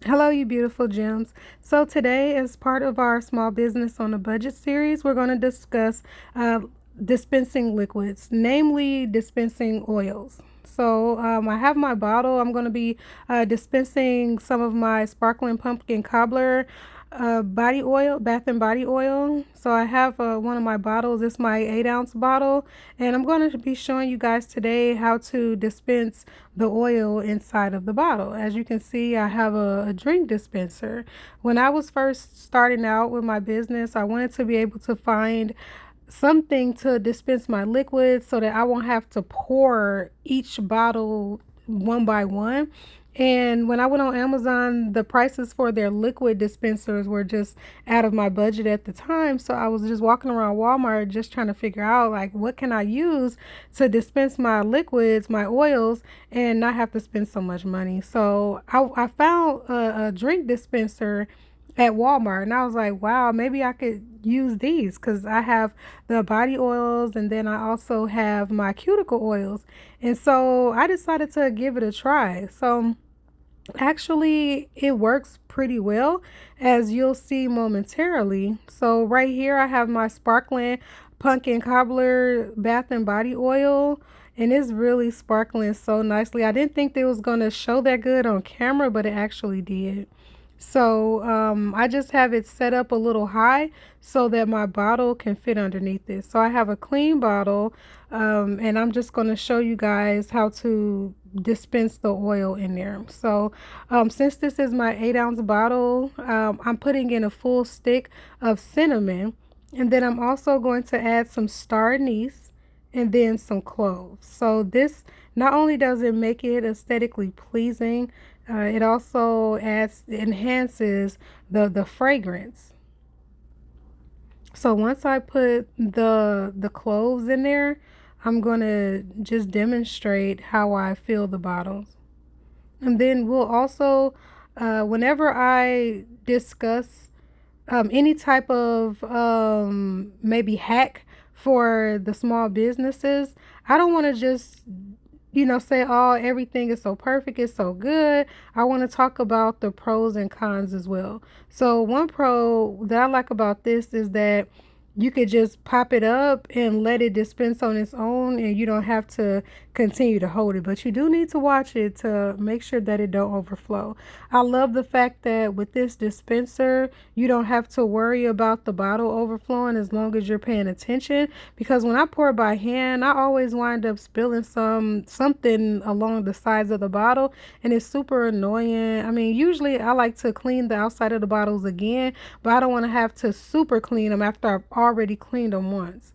Hello, you beautiful gems. So, today, as part of our small business on a budget series, we're going to discuss uh, dispensing liquids, namely dispensing oils. So, I have my bottle. I'm going to be dispensing some of my sparkling pumpkin cobbler body oil, bath and body oil. So, I have one of my bottles. It's my 8-ounce bottle, and I'm going to be showing you guys today how to dispense the oil inside of the bottle. As you can see, I have a drink dispenser. When I was first starting out with my business, I wanted to be able to find something to dispense my liquids so that I won't have to pour each bottle one by one. And when I went on Amazon, the prices for their liquid dispensers were just out of my budget at the time. So I was just walking around Walmart just trying to figure out like what can I use to dispense my liquids, my oils, and not have to spend so much money. So I found a drink dispenser at Walmart, and I was like, wow, maybe I could use these because I have the body oils and then I also have my cuticle oils. And so I decided to give it a try. So actually, it works pretty well, as you'll see momentarily. So right here, I have my Sparklin Punkin Cobbler Bath and Body Oil, and it's really sparkling so nicely. I didn't think it was going to show that good on camera, but it actually did. So I just have it set up a little high so that my bottle can fit underneath it. So I have a clean bottle, and I'm just going to show you guys how to dispense the oil in there. So since this is my 8-ounce bottle, I'm putting in a full stick of cinnamon, and then I'm also going to add some star anise and then some cloves. So this not only does it make it aesthetically pleasing, it also enhances the fragrance. So once I put the cloves in there, I'm gonna just demonstrate how I fill the bottles. And then we'll also, whenever I discuss any type of maybe hack for the small businesses, I don't want to just say, oh, everything is so perfect, it's so good. I want to talk about the pros and cons as well. So, one pro that I like about this is that you could just pop it up and let it dispense on its own, and you don't have to continue to hold it, but you do need to watch it to make sure that it don't overflow. I love the fact that with this dispenser, you don't have to worry about the bottle overflowing as long as you're paying attention, because when I pour by hand, I always wind up spilling something along the sides of the bottle, and it's super annoying. I mean, usually I like to clean the outside of the bottles again, but I don't want to have to super clean them after I've already cleaned them once.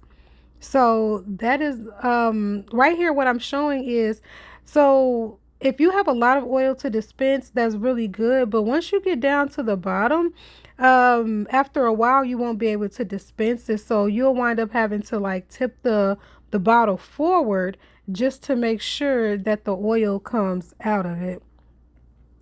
So that is right here. What I'm showing is, so if you have a lot of oil to dispense, that's really good. But once you get down to the bottom, after a while, you won't be able to dispense it. So you'll wind up having to like tip the bottle forward just to make sure that the oil comes out of it.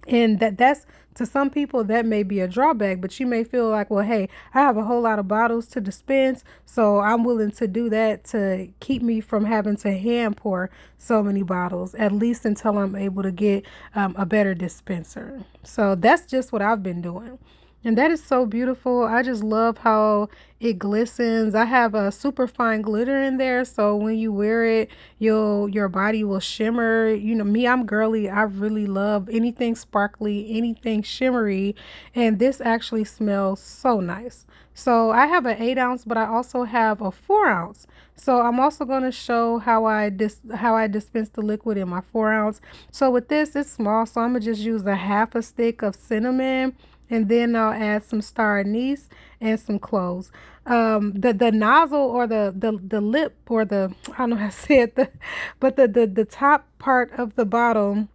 And that's, to some people that may be a drawback, but you may feel like, well, hey, I have a whole lot of bottles to dispense, so I'm willing to do that to keep me from having to hand pour so many bottles, at least until I'm able to get a better dispenser. So that's just what I've been doing. And that is so beautiful. I just love how it glistens. I have a super fine glitter in there, so when you wear it, your body will shimmer. You know me, I'm girly. I really love anything sparkly, anything shimmery, and this actually smells so nice. So I have an 8-ounce, but I also have a 4-ounce. So I'm also going to show how I dispense the liquid in my 4-ounce. So with this, it's small, so I'm gonna just use a half a stick of cinnamon, and then I'll add some star anise and some cloves. The nozzle, or the lip, or the, I don't know how to say it, but the top part of the bottle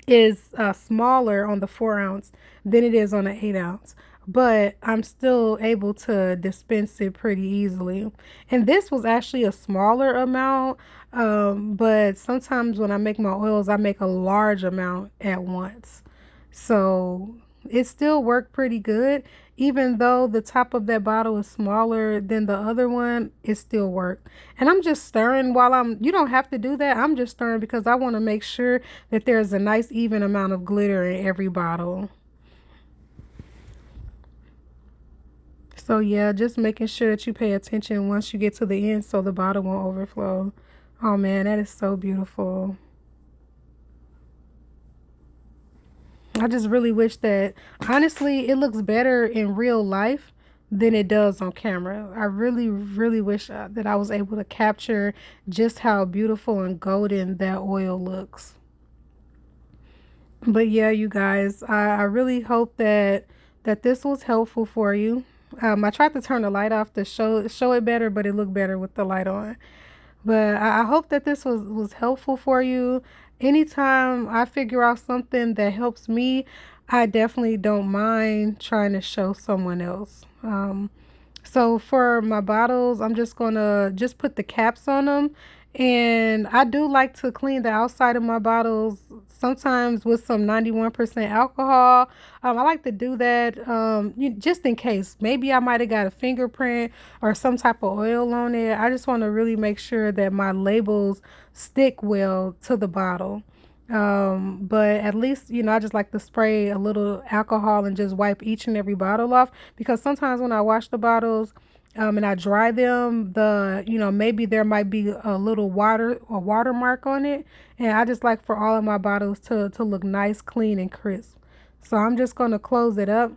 is smaller on the 4-ounce than it is on the 8-ounce. But I'm still able to dispense it pretty easily. And this was actually a smaller amount, but sometimes when I make my oils, I make a large amount at once. So it still worked pretty good. Even though the top of that bottle is smaller than the other one, it still worked. And I'm just stirring while you don't have to do that. I'm just stirring because I want to make sure that there's a nice even amount of glitter in every bottle. So yeah, just making sure that you pay attention once you get to the end so the bottle won't overflow. Oh man, that is so beautiful. I just really wish that, honestly, it looks better in real life than it does on camera. I really, really wish that I was able to capture just how beautiful and golden that oil looks. But yeah, you guys, I really hope that this was helpful for you. I tried to turn the light off to show it better, but it looked better with the light on. But I hope that this was helpful for you. Anytime I figure out something that helps me, I definitely don't mind trying to show someone else. So for my bottles, I'm just gonna just put the caps on them. And I do like to clean the outside of my bottles sometimes with some 91% alcohol. I like to do that just in case. Maybe I might have got a fingerprint or some type of oil on it. I just want to really make sure that my labels stick well to the bottle. But at least, I just like to spray a little alcohol and just wipe each and every bottle off, because sometimes when I wash the bottles, and I dry them, maybe there might be a little watermark on it. And I just like for all of my bottles to look nice, clean, and crisp. So I'm just going to close it up,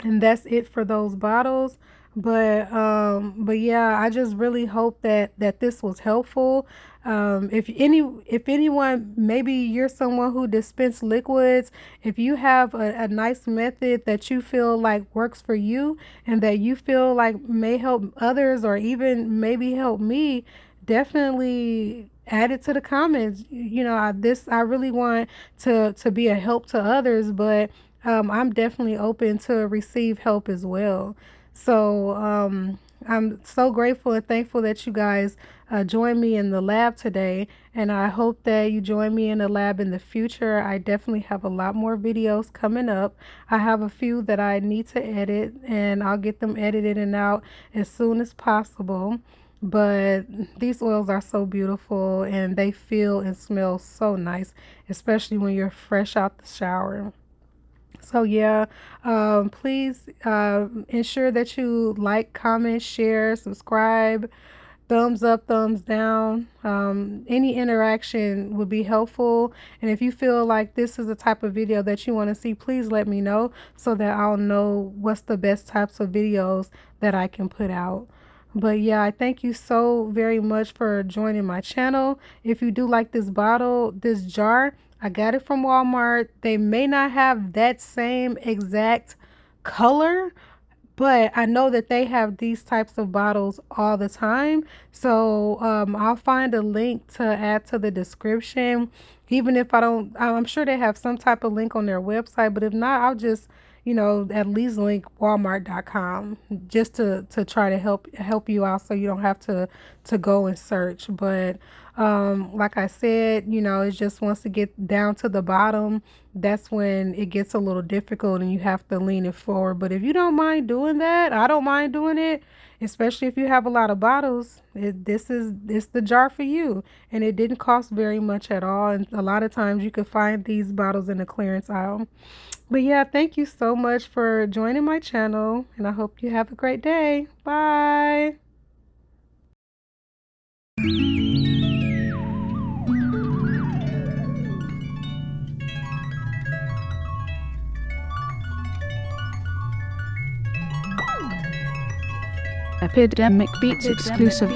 and that's it for those bottles. But yeah, I just really hope that this was helpful. If anyone, maybe you're someone who dispense liquids, if you have a nice method that you feel like works for you and that you feel like may help others or even maybe help me, definitely add it to the comments. I really want to be a help to others, but I'm definitely open to receive help as well. So I'm so grateful and thankful that you guys joined me in the lab today, and I hope that you join me in the lab in the future. I definitely have a lot more videos coming up. I have a few that I need to edit, and I'll get them edited and out as soon as possible. But these oils are so beautiful, and they feel and smell so nice, especially when you're fresh out the shower. So yeah, please ensure that you like, comment, share, subscribe, thumbs up, thumbs down. Any interaction would be helpful. And if you feel like this is the type of video that you want to see, please let me know so that I'll know what's the best types of videos that I can put out. But yeah, I thank you so very much for joining my channel. If you do like this bottle, this jar, I got it from Walmart. They may not have that same exact color, but I know that they have these types of bottles all the time. So I'll find a link to add to the description. Even if I don't, I'm sure they have some type of link on their website, but if not, I'll just, at least link walmart.com just to try to help you out so you don't have to go and search. But like I said, it just wants to get down to the bottom. That's when it gets a little difficult and you have to lean it forward. But if you don't mind doing that, I don't mind doing it, especially if you have a lot of bottles. It's the jar for you, and it didn't cost very much at all. And a lot of times you can find these bottles in the clearance aisle. But yeah, thank you so much for joining my channel, and I hope you have a great day. Bye. Epidemic Beats exclusive.